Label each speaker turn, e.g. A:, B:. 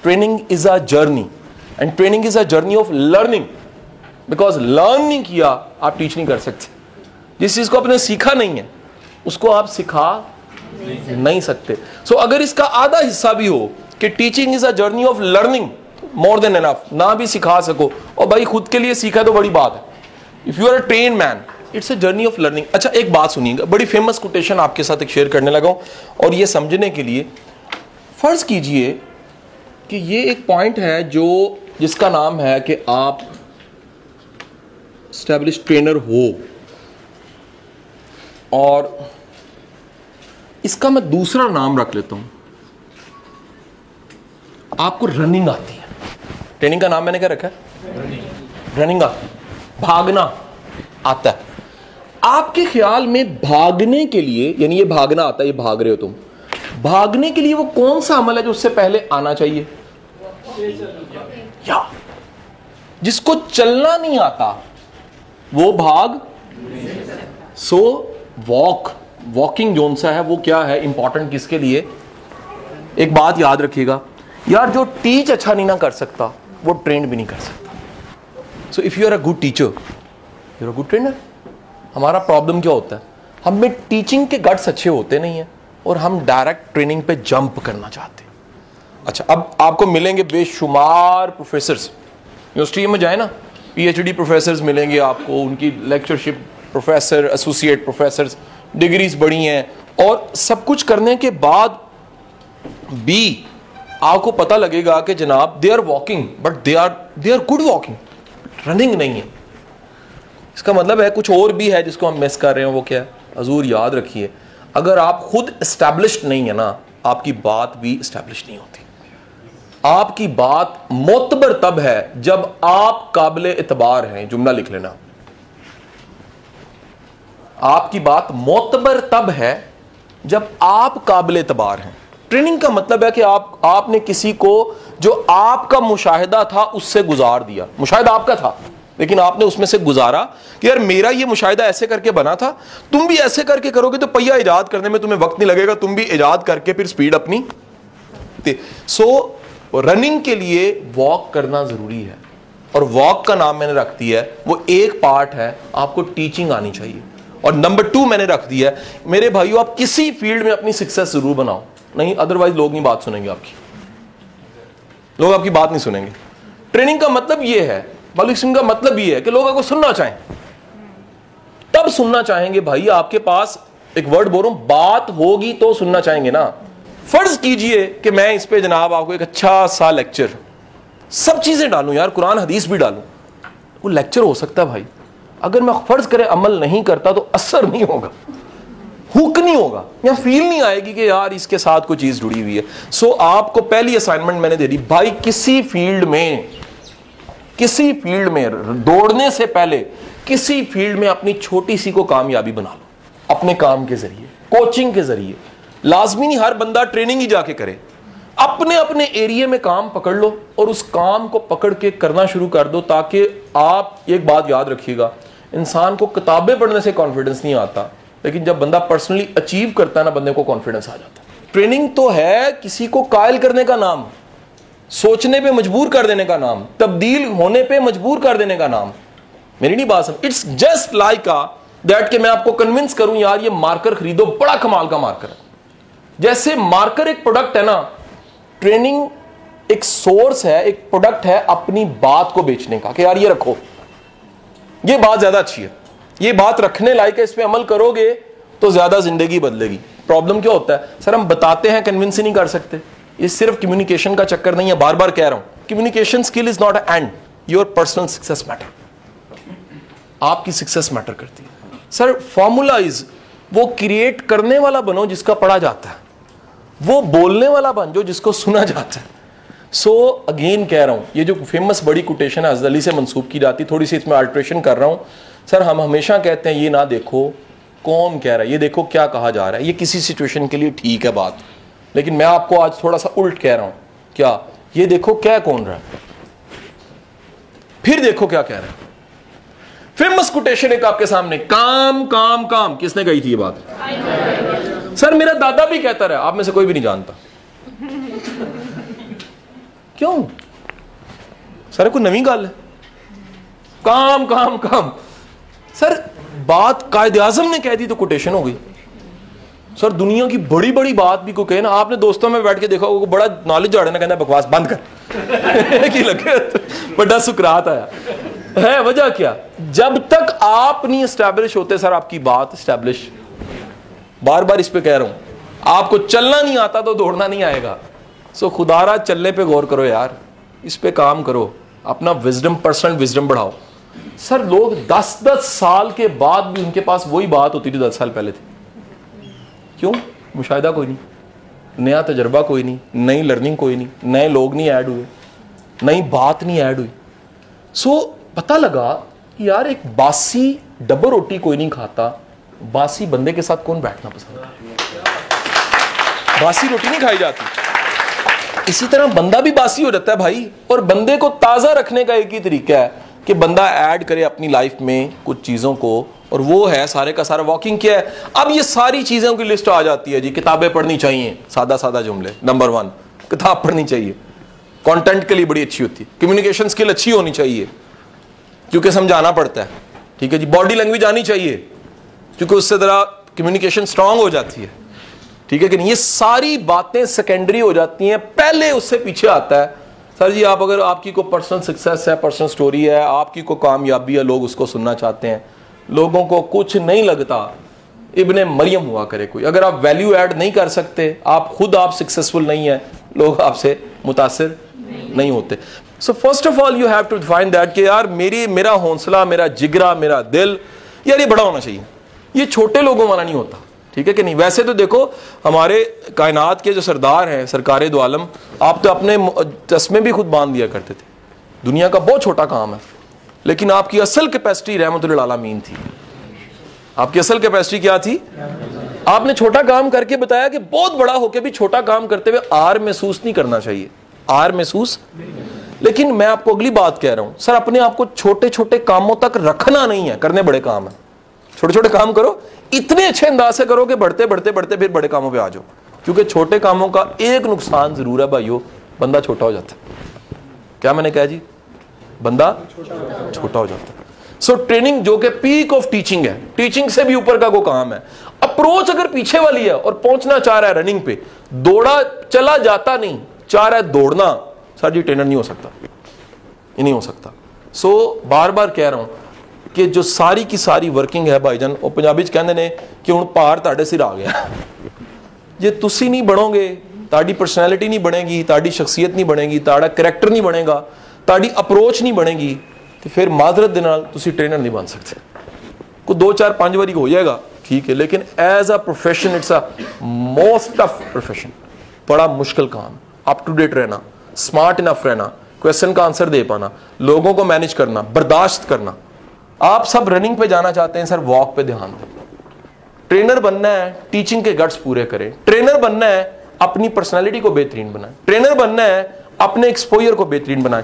A: Training is a journey and training is a journey of learning, because learn नहीं किया आप teach नहीं कर सकते। जिस चीज को आपने सीखा नहीं है उसको आप सिखा नहीं सकते। सो अगर इसका आधा हिस्सा भी हो कि teaching is a journey of learning, more than enough, ना भी सिखा सको और भाई खुद के लिए सीखा तो बड़ी बात है। If you are a train man, it's a journey of learning. अच्छा एक बात सुनिएगा, बड़ी फेमस कोटेशन आपके साथ एक शेयर करने लगा हूं, और ये समझने के लिए फर्ज कीजिए कि ये एक पॉइंट है जो जिसका नाम है कि आप एस्टैब्लिश ट्रेनर हो, और इसका मैं दूसरा नाम रख लेता हूं, आपको रनिंग आती है। ट्रेनिंग का नाम मैंने क्या रखा है? रनिंग आती, भागना आता है। आपके ख्याल में भागने के लिए, यानी ये भागना आता है, ये भाग रहे हो तुम, भागने के लिए वो कौन सा अमल है जो उससे पहले आना चाहिए? या जिसको चलना नहीं आता वो भाग, सो वॉक, वॉकिंग जोन सा है वो क्या है इंपॉर्टेंट किसके लिए? एक बात याद रखिएगा यार, जो टीच अच्छा नहीं ना कर सकता वो ट्रेंड भी नहीं कर सकता। So if you are a good teacher, you are a good trainer. हमारा प्रॉब्लम क्या होता है, हम में टीचिंग के गट्स अच्छे होते नहीं है और हम डायरेक्ट ट्रेनिंग पे जंप करना चाहते हैं। अच्छा, अब आपको मिलेंगे बेशुमार प्रोफेसर्स, यूनिवर्सिटी में जाए ना, पीएचडी प्रोफेसर्स मिलेंगे आपको, उनकी lectureship, professor, associate professor, degrees बड़ी हैं, और सब कुछ करने के बाद भी आपको पता लगेगा कि जनाब they are walking, but they are good walking, running नहीं है। इसका मतलब है कुछ और भी है जिसको हम मिस कर रहे हैं। वो क्या है? हजूर याद रखिए, अगर आप खुद एस्टैब्लिश्ड नहीं है ना, आपकी बात भी एस्टैब्लिश नहीं होती। आपकी बात मोतबर तब है जब आप काबिल एतबार हैं। जुमला लिख लेना, आपकी बात मोतबर तब है जब आप काबिल एतबार हैं। ट्रेनिंग का मतलब है कि आपने किसी को जो आपका मुशाहिदा था उससे गुजार दिया। मुशाहिदा आपका था लेकिन आपने उसमें से गुजारा कि यार मेरा ये मुशाहिदा ऐसे करके बना था, तुम भी ऐसे करके करोगे तो पहिया इजाद करने में तुम्हें वक्त नहीं लगेगा, तुम भी इजाद करके फिर स्पीड अपनी। सो रनिंग के लिए वॉक करना जरूरी है, और वॉक का नाम मैंने रख दिया है, वो एक पार्ट है, आपको टीचिंग आनी चाहिए। और नंबर 2 मैंने रख दिया है, मेरे भाइयों आप किसी फील्ड में अपनी सक्सेस जरूर बनाओ, नहीं अदरवाइज लोग नहीं बात सुनेंगे आपकी, लोग आपकी बात नहीं सुनेंगे। ट्रेनिंग का मतलब यह है, बालिक का मतलब यह है कि लोग आपको सुनना चाहें, तब सुनना चाहेंगे भाई। आपके पास एक वर्ड बोल रहा हूं, बात होगी तो सुनना चाहेंगे ना। फर्ज कीजिए कि मैं इस पे जनाब आपको एक अच्छा सा लेक्चर, सब चीजें डालूं यार, कुरान हदीस भी डालूं, वो लेक्चर हो सकता है भाई, अगर मैं फर्ज करे अमल नहीं करता तो असर नहीं होगा, हुक नहीं होगा, या फील नहीं आएगी कि यार इसके साथ कोई चीज जुड़ी हुई है। सो आपको पहली असाइनमेंट मैंने दे दी भाई, किसी फील्ड में दौड़ने से पहले किसी फील्ड में अपनी छोटी सी को कामयाबी बना लो, अपने काम के जरिए, कोचिंग के जरिए। लाजमी नहीं हर बंदा ट्रेनिंग ही जाके करे, अपने अपने एरिया में काम पकड़ लो और उस काम को पकड़ के करना शुरू कर दो, ताकि आप एक बात याद रखिएगा, इंसान को किताबें पढ़ने से कॉन्फिडेंस नहीं आता, लेकिन जब बंदा पर्सनली अचीव करता है ना, बंदे को कॉन्फिडेंस आ जाता है। ट्रेनिंग तो है किसी को कायल करने का नाम, सोचने पे मजबूर कर देने का नाम, तब्दील होने पे मजबूर कर देने का नाम। मेरी नहीं बात समझ, इट्स जस्ट लाइक दैट कि मैं आपको कन्विंस करूं यार ये मार्कर खरीदो, बड़ा कमाल का मार्कर है। जैसे मार्कर एक प्रोडक्ट है ना, ट्रेनिंग एक सोर्स है, एक प्रोडक्ट है अपनी बात को बेचने का, कि यार ये रखो, ये बात ज्यादा अच्छी है, ये बात रखने लायक है, इस पे अमल करोगे तो ज्यादा जिंदगी बदलेगी। प्रॉब्लम क्या होता है सर, हम बताते हैं, कन्विंस ही नहीं कर सकते। ये सिर्फ कम्युनिकेशन का चक्कर नहीं है, बार बार कह रहा हूं, communication skill is not and, your personal success matter, आपकी सक्सेस मैटर करती है। सर फॉर्मूला इज, वो क्रिएट करने वाला बनो जिसका पढ़ा जाता है, वो बोलने वाला बन जो जिसको सुना जाता है। सो अगेन कह रहा हूं, ये जो फेमस बड़ी कोटेशन है हज़रत अली से मंसूब की जाती, थोड़ी सी इसमें अल्ट्रेशन कर रहा हूं। सर हम हमेशा कहते हैं ये ना देखो कौन कह रहा है, ये देखो क्या कहा जा रहा है। ये किसी सिचुएशन के लिए ठीक है बात, लेकिन मैं आपको आज थोड़ा सा उल्ट कह रहा हूं, क्या ये देखो क्या कौन रहा है, फिर देखो क्या कह रहा है। फेमस कोटेशन एक आपके सामने, काम काम काम, किसने कही थी ये बात? सर मेरा दादा भी कहता रहा, आप में से कोई भी नहीं जानता। क्यों सर कोई नवी गल है? काम काम काम सर, बात कायदे आजम ने कह दी तो कोटेशन हो गई। सर दुनिया की बड़ी बड़ी बात भी कोई कहे ना, आपने दोस्तों में बैठ के देखा होगा, बड़ा नॉलेज आड़े ना कहना बकवास बंद कर की लगे बड़ा सुकरात आया है। वजह क्या? जब तक आप नहीं एस्टैब्लिश होते सर आपकी बात एस्टैब्लिश, बार बार इस पे कह रहा हूं, आपको चलना नहीं आता तो दौड़ना नहीं आएगा। सो खुदारा चलने पे गौर करो यार, इस पे काम करो, अपना विजडम, पर्सनल विजडम बढ़ाओ। सर लोग 10-10 साल के बाद भी उनके पास वही बात होती थी 10 साल पहले थी। क्यों? मुशाहिदा कोई नहीं, नया तजर्बा कोई नहीं, नई लर्निंग कोई नहीं, नए लोग नहीं ऐड हुए, नई बात नहीं ऐड हुई। सो पता लगा कि यार एक बासी डब्बा रोटी कोई नहीं खाता, बासी बंदे के साथ कौन बैठना पसंद करता? बासी रोटी नहीं खाई जाती। इसी तरह बंदा भी बासी हो जाता है भाई, और बंदे को ताजा रखने का एक ही तरीका है कि बंदा ऐड करे अपनी लाइफ में कुछ चीजों को, और वो है सारे का सारा वॉकिंग क्या है। अब ये सारी चीजों की लिस्ट आ जाती है जी, किताबें पढ़नी चाहिए, सादा सादा जुमले। नंबर 1 किताब पढ़नी चाहिए, कंटेंट के लिए बड़ी अच्छी होती है, कम्युनिकेशन स्किल अच्छी होनी चाहिए क्योंकि समझाना पड़ता है, ठीक है जी। बॉडी लैंग्वेज आनी चाहिए क्योंकि उससे जरा कम्युनिकेशन स्ट्रांग हो जाती है, ठीक है कि नहीं। ये सारी बातें सेकेंडरी हो जाती हैं, पहले उससे पीछे आता है सर जी आप अगर आपकी कोई पर्सनल सक्सेस है, पर्सनल स्टोरी है, आपकी कोई कामयाबी है, लोग उसको सुनना चाहते हैं, लोगों को कुछ नहीं लगता, इब्ने मरियम हुआ करे कोई। अगर आप वैल्यू ऐड नहीं कर सकते, आप खुद आप सक्सेसफुल नहीं है, लोग आपसे मुतासिर नहीं होते। So first of all you have to define that कि यार मेरा हौसला, मेरा जिगरा, मेरा दिल यार ये बड़ा होना चाहिए, ये छोटे लोगों वाला नहीं होता, ठीक है कि नहीं। वैसे तो देखो हमारे कायनात के जो सरदार हैं, सरकारे दो आलम, आप तो अपने चश्मे भी खुद बांध दिया करते थे। दुनिया का बहुत छोटा काम है, लेकिन आपकी असल कैपेसिटी रहमतुल्लिल आलमीन थी। आपकी असल कैपेसिटी क्या थी? आपने छोटा काम करके बताया कि बहुत बड़ा होकर भी छोटा काम करते हुए आर महसूस नहीं करना चाहिए, आर महसूस। लेकिन मैं आपको अगली बात कह रहा हूं, सर अपने आप को छोटे छोटे कामों तक रखना नहीं है, करने बड़े काम है। छोटे छोटे काम करो, इतने अच्छे अंदाज से करो कि बढ़ते बढ़ते बढ़ते फिर बड़े कामों पे आ जाओ। क्योंकि छोटे कामों का एक नुकसान जरूर है भाइयों, बंदा छोटा हो जाता है। क्या मैंने कहा जी? बंदा छोटा हो जाता है। सो ट्रेनिंग जो कि पीक ऑफ टीचिंग है, टीचिंग से भी ऊपर का को काम है। अप्रोच अगर पीछे वाली है और पहुंचना चाह रहा है रनिंग पे, दौड़ा चला जाता नहीं, चाह रहा है दौड़ना, सर जी ट्रेनर नहीं हो सकता, ये नहीं हो सकता। सो बार बार कह रहा हूं कि जो सारी की सारी वर्किंग है भाईजान, और पंजाबी च कहंदे ने कि हुण भार तुहाडे सिर आ गया। जे तुसी नहीं बनोगे, ताड़ी पर्सनैलिटी नहीं बनेगी, ताड़ी शख्सियत नहीं बनेगी, ताड़ा करैक्टर नहीं बनेगा, ताड़ी अप्रोच नहीं बनेगी, तो फिर माजरत दे नाल तुसी ट्रेनर नहीं बन सकते। कोई 2-4-5 बारी हो जाएगा ठीक है, लेकिन as a profession it's a most tough profession, बड़ा मुश्किल काम। अप टू डेट रहना, स्मार्ट इनफ रहना, क्वेश्चन का आंसर दे पाना, लोगों को मैनेज करना, बर्दाश्त करना। आप सब रनिंग पे जाना चाहते हैं सर, वॉक पे ध्यान दो। ट्रेनर बनना है, टीचिंग के गट्स पूरे करें। ट्रेनर बनना है, अपनी पर्सनालिटी को बेहतरीन बनाए। ट्रेनर बनना है, अपने एक्सपोजर को बेहतरीन बनाए।